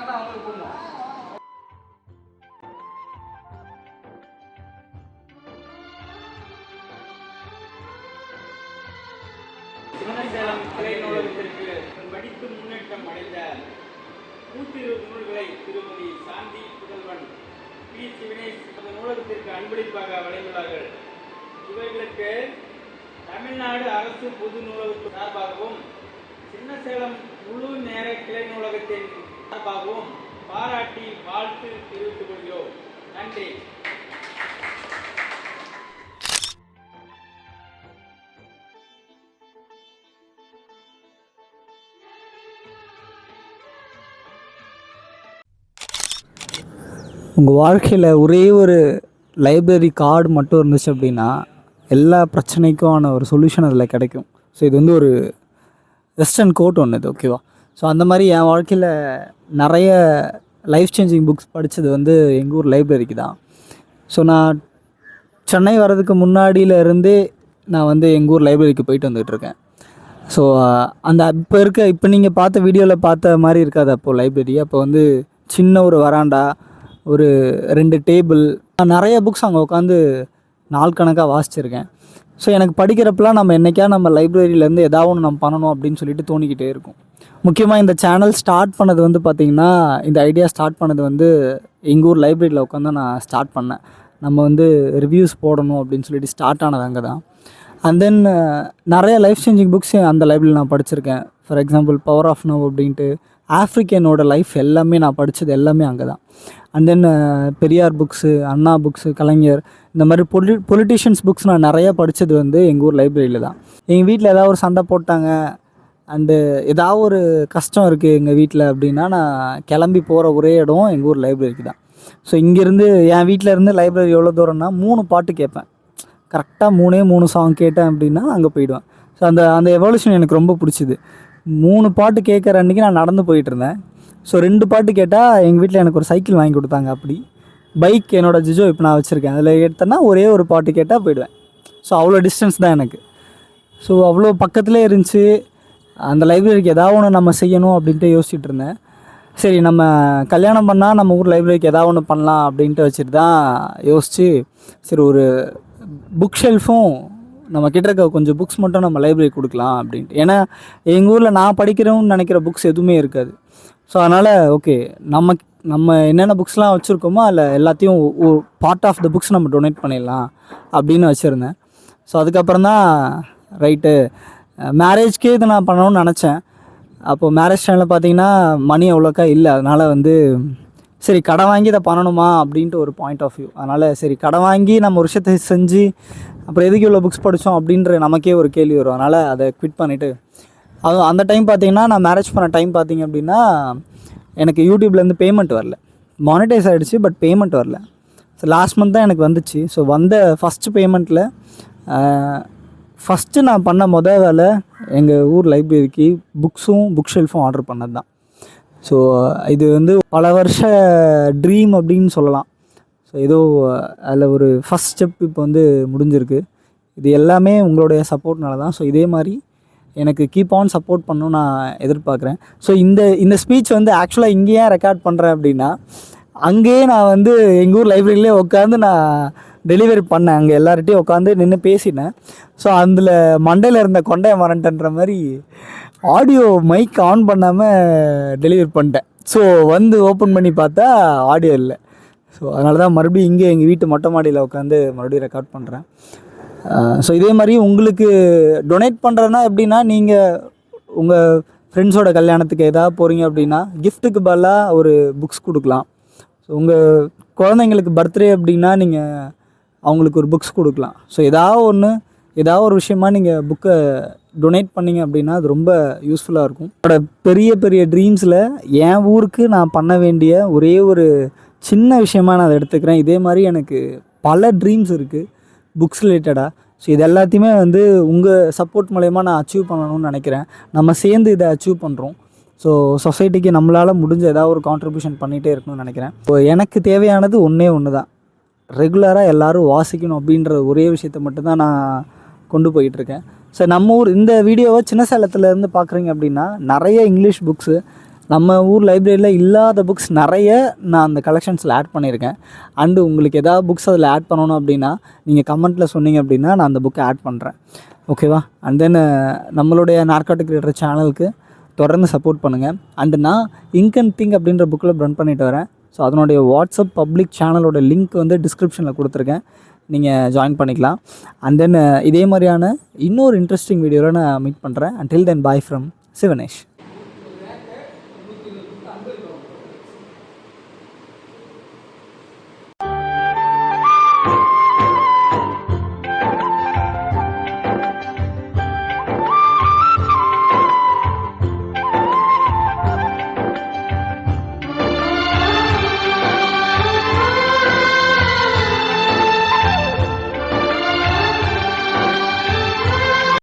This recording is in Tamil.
வந்தாங்கன்னா அவங்களுக்கு போடணும். சிவனசேலம் கிளை நூலகத்திற்கு படித்து முன்னேற்றம் அடைந்த 120 நூல்களை திருமதி சாந்தி புதல்வன் பி. சிவனேஷ் அந்த நூலகத்திற்கு அன்பளிப்பாக வழங்கியுள்ளார்கள். இவர்களுக்கு தமிழ்நாடு அரசு பொது நூலகத்தின் சார்பாகவும் சின்னசேலம் முழு நேர கிளை நூலகத்தின் சார்பாகவும் பாராட்டி வாழ்த்து தெரிவித்துக் கொள்கிறோம். நன்றி. உங்கள் வாழ்க்கையில் ஒரே ஒரு லைப்ரரி கார்டு மட்டும் இருந்துச்சு அப்படின்னா எல்லா பிரச்சனைக்கான ஒரு சொல்யூஷன் அதில் கிடைக்கும். ஸோ இது வந்து ஒரு வெஸ்டர்ன் கோட் ஒன்று இது, ஓகேவா? ஸோ அந்த மாதிரி என் வாழ்க்கையில் நிறைய லைஃப் சேஞ்சிங் புக்ஸ் படித்தது வந்து எங்கள் ஊர் லைப்ரரிக்கு தான். ஸோ நான் சென்னை வர்றதுக்கு முன்னாடியிலேருந்தே நான் வந்து எங்கள் ஊர் லைப்ரரிக்கு போயிட்டு வந்துகிட்ருக்கேன். ஸோ அந்த இப்போ நீங்கள் பார்த்த வீடியோவில் பார்த்த மாதிரி இருக்காது அப்போது லைப்ரரி. அப்போ வந்து சின்ன ஒரு வராண்டா, ஒரு 2 டேபிள், நான் நிறைய புக்ஸ் அங்கே உட்காந்து நாள் கணக்காக வாசிச்சிருக்கேன். ஸோ எனக்கு படிக்கிறப்பெல்லாம் நம்ம லைப்ரரியிலேருந்து ஏதாவது ஒன்று நம்ம பண்ணணும் அப்படின்னு சொல்லிட்டு தோணிக்கிட்டே இருக்கும். முக்கியமாக இந்த சேனல் ஸ்டார்ட் பண்ணது வந்து பார்த்திங்கன்னா, இந்த ஐடியா ஸ்டார்ட் பண்ணது வந்து எங்கள் ஊர் லைப்ரரியில் உட்காந்து நான் ஸ்டார்ட் பண்ணேன். நம்ம வந்து ரிவ்யூஸ் போடணும் அப்படின்னு சொல்லிட்டு ஸ்டார்ட் ஆனது அங்கே தான். அண்ட் தென் நிறைய லைஃப் சேஞ்சிங் புக்ஸ் அந்த லைப்ரரியில் நான் படிச்சிருக்கேன். For example power of now அப்படின்ட்டு, ஆஃப்ரிக்கனோட லைஃப் எல்லாமே நான் படித்தது எல்லாமே அங்கே தான். And then Periyar books, Anna books, Kalaignar, இந்த மாதிரி பொலிட்டிஷியன்ஸ் புக்ஸ் நான் நிறையா படித்தது வந்து எங்கள் ஊர் லைப்ரரியில் தான். எங்கள் வீட்டில் ஏதாவது ஒரு சண்டை போட்டாங்க அண்டு ஏதாவது ஒரு கஷ்டம் இருக்குது எங்கள் வீட்டில் அப்படின்னா, நான் கிளம்பி போகிற ஒரே இடம் எங்கள் ஊர் லைப்ரரிக்கு தான். ஸோ இங்கேருந்து என் வீட்டில் இருந்து லைப்ரரி எவ்வளோ தூரம்னா 3 பாட்டு கேட்பேன். கரெக்டாக 3 சாங் கேட்டேன் அப்படின்னா அங்கே போயிடுவேன். ஸோ அந்த எவல்யூஷன் எனக்கு ரொம்ப பிடிச்சிது. 3 பாட்டு கேட்குற அன்றைக்கி நான் நடந்து போயிட்டுருந்தேன். ஸோ 2 பாட்டு கேட்டால் எங்கள் வீட்டில் எனக்கு ஒரு சைக்கிள் வாங்கி கொடுத்தாங்க. அப்படி பைக் என்னோடய ஜிஜோ இப்போ நான் வச்சுருக்கேன். அதில் எடுத்தேன்னா ஒரே ஒரு பாட்டு கேட்டால் போயிடுவேன். ஸோ அவ்வளோ டிஸ்டன்ஸ் தான் எனக்கு. ஸோ அவ்வளோ பக்கத்துலேயே இருந்துச்சு. அந்த லைப்ரரிக்கு ஏதாவது ஒன்று நம்ம செய்யணும் அப்படின்ட்டு யோசிச்சுட்டு இருந்தேன். சரி, நம்ம கல்யாணம் பண்ணால் நம்ம ஊர் லைப்ரரிக்கு ஏதாவது ஒன்று பண்ணலாம் அப்படின்ட்டு வச்சுட்டு தான் யோசித்து, சரி ஒரு புக் ஷெல்ஃபும் நம்ம கிட்ட இருக்க கொஞ்சம் புக்ஸ் மட்டும் நம்ம லைப்ரரி கொடுக்கலாம் அப்படின்ட்டு. ஏன்னா எங்கள் ஊரில் நான் படிக்கிறோம்னு நினைக்கிற புக்ஸ் எதுவுமே இருக்காது. ஸோ அதனால் ஓகே, நம்ம என்னென்ன புக்ஸ்லாம் வச்சுருக்கோமோ அதில் எல்லாத்தையும் ஒரு பார்ட் ஆஃப் த புக்ஸ் நம்ம டொனேட் பண்ணிடலாம் அப்படின்னு வச்சுருந்தேன். ஸோ அதுக்கப்புறம் தான் ரைட்டு, மேரேஜ்க்கே இதை நான் பண்ணணும்னு நினச்சேன். அப்போது மேரேஜ் டைமில் பார்த்திங்கன்னா மணி அவ்வளோக்கா இல்லை. அதனால் வந்து சரி கடன் வாங்கி இதை பண்ணணுமா அப்படின்ட்டு ஒரு பாயிண்ட் ஆஃப் வியூ. அதனால் சரி கடன் வாங்கி நம்ம ஒரு விஷயத்தை செஞ்சு அப்புறம் எதுக்கு இவ்வளோ புக்ஸ் படித்தோம் அப்படின்ற நமக்கே ஒரு கேள்வி வரும். அதனால் அதை குவிட் பண்ணிவிட்டு, அதுவும் அந்த டைம் பார்த்திங்கன்னா நான் மேரேஜ் பண்ண டைம் பார்த்திங்க அப்படின்னா எனக்கு யூடியூப்லேருந்து பேமெண்ட் வரல. மானிட்டைஸ் ஆகிடுச்சு, பட் பேமெண்ட் வரல. ஸோ லாஸ்ட் மந்த் தான் எனக்கு வந்துச்சு. ஸோ வந்த ஃபஸ்ட்டு பேமெண்ட்டில் ஃபஸ்ட்டு நான் பண்ண வேலை எங்கள் ஊர் லைப்ரரிக்கு புக்ஸும் புக் ஷெல்ஃபும் ஆர்டர் பண்ணது தான். ஸோ இது வந்து பல வருஷ ட்ரீம் அப்படின்னு சொல்லலாம். ஸோ ஏதோ அதில் ஒரு ஃபஸ்ட் ஸ்டெப் இப்போ வந்து முடிஞ்சிருக்கு. இது எல்லாமே உங்களுடைய சப்போர்ட்னால தான். ஸோ இதே மாதிரி எனக்கு கீப் ஆன் சப்போர்ட் பண்ணணும்னு நான் எதிர்பார்க்குறேன். ஸோ இந்த ஸ்பீச் வந்து ஆக்சுவலாக இங்கேயே ரெக்கார்ட் பண்ணுறேன் அப்படின்னா, அங்கேயே நான் வந்து எங்கள் ஊர் லைப்ரரியிலே உட்காந்து நான் டெலிவரி பண்ணேன். அங்கே எல்லார்கிட்டையும் உட்காந்து நின்று பேசினேன். ஸோ அதில் மண்டையில் இருந்த கொண்டைய மரண்டன்ற மாதிரி ஆடியோ மைக் ஆன் பண்ணாமல் டெலிவரி பண்ணிட்டேன். ஸோ வந்து ஓப்பன் பண்ணி பார்த்தா ஆடியோ இல்லை. ஸோ அதனால தான் மறுபடியும் இங்கே எங்கள் வீட்டு மொட்டை மாடியில் உட்காந்து மறுபடியும் ரெக்கார்ட் பண்ணுறேன். ஸோ இதே மாதிரி உங்களுக்கு டொனேட் பண்ணுறேன்னா எப்படின்னா, நீங்கள் உங்கள் ஃப்ரெண்ட்ஸோட கல்யாணத்துக்கு எதாவது போகிறீங்க அப்படின்னா கிஃப்ட்டுக்கு பதிலாக ஒரு புக்ஸ் கொடுக்கலாம். ஸோ உங்கள் குழந்தைங்களுக்கு பர்த்டே அப்படின்னா நீங்கள் அவங்களுக்கு ஒரு புக்ஸ் கொடுக்கலாம். ஸோ ஏதாவது ஒரு விஷயமா நீங்கள் புக்கை டொனேட் பண்ணிங்க அப்படின்னா அது ரொம்ப யூஸ்ஃபுல்லாக இருக்கும். என்னோட பெரிய பெரிய ட்ரீம்ஸில் என் ஊருக்கு நான் பண்ண வேண்டிய ஒரே ஒரு சின்ன விஷயமா நான் அதை எடுத்துக்கிறேன். இதே மாதிரி எனக்கு பல ட்ரீம்ஸ் இருக்குது புக்ஸ் ரிலேட்டடாக. ஸோ இது எல்லாத்தையுமே வந்து உங்கள் சப்போர்ட் மூலயமா நான் அச்சீவ் பண்ணணும்னு நினைக்கிறேன். நம்ம சேர்ந்து இதை அச்சீவ் பண்ணுறோம். ஸோ சொசைட்டிக்கு நம்மளால் முடிஞ்ச ஏதாவது ஒரு கான்ட்ரிபியூஷன் பண்ணிகிட்டே இருக்கணும்னு நினைக்கிறேன். ஸோ எனக்கு தேவையானது ஒன்று தான், ரெகுலராக எல்லோரும் வாசிக்கணும் அப்படின்ற ஒரே விஷயத்தை மட்டும்தான் நான் கொண்டு போயிட்டுருக்கேன். ஸோ நம்ம ஊர் இந்த வீடியோவை சின்ன சேலத்துலேருந்து பார்க்குறீங்க அப்படின்னா நிறைய இங்கிலீஷ் புக்ஸு, நம்ம ஊர் லைப்ரரியில் இல்லாத புக்ஸ் நிறைய நான் அந்த கலெக்ஷன்ஸில் ஆட் பண்ணியிருக்கேன். அண்டு உங்களுக்கு எதாவது புக்ஸ் அதில் ஆட் பண்ணணும் அப்படின்னா நீங்கள் கமெண்ட்டில் சொன்னீங்க அப்படின்னா நான் அந்த புக்கை ஆட் பண்ணுறேன். ஓகேவா? அண்ட் தென் நம்மளுடைய நார்காட்டிக் ரீடர் சேனலுக்கு தொடர்ந்து சப்போர்ட் பண்ணுங்கள். அண்டு நான் இங்க் அண்ட் திங்க் அப்படின்ற புக்கில் ரன் பண்ணிட்டு வரேன். ஸோ அதனுடைய வாட்ஸ்அப் பப்ளிக் சேனலோட லிங்க் வந்து டிஸ்கிரிப்ஷனில் கொடுத்துருக்கேன், நீங்கள் ஜாயின் பண்ணிக்கலாம். அண்ட் தென் இதே மாதிரியான இன்னொரு இன்ட்ரெஸ்டிங் வீடியோவில் நான் மீட் பண்ணுறேன். Until then bye from Sivanesh.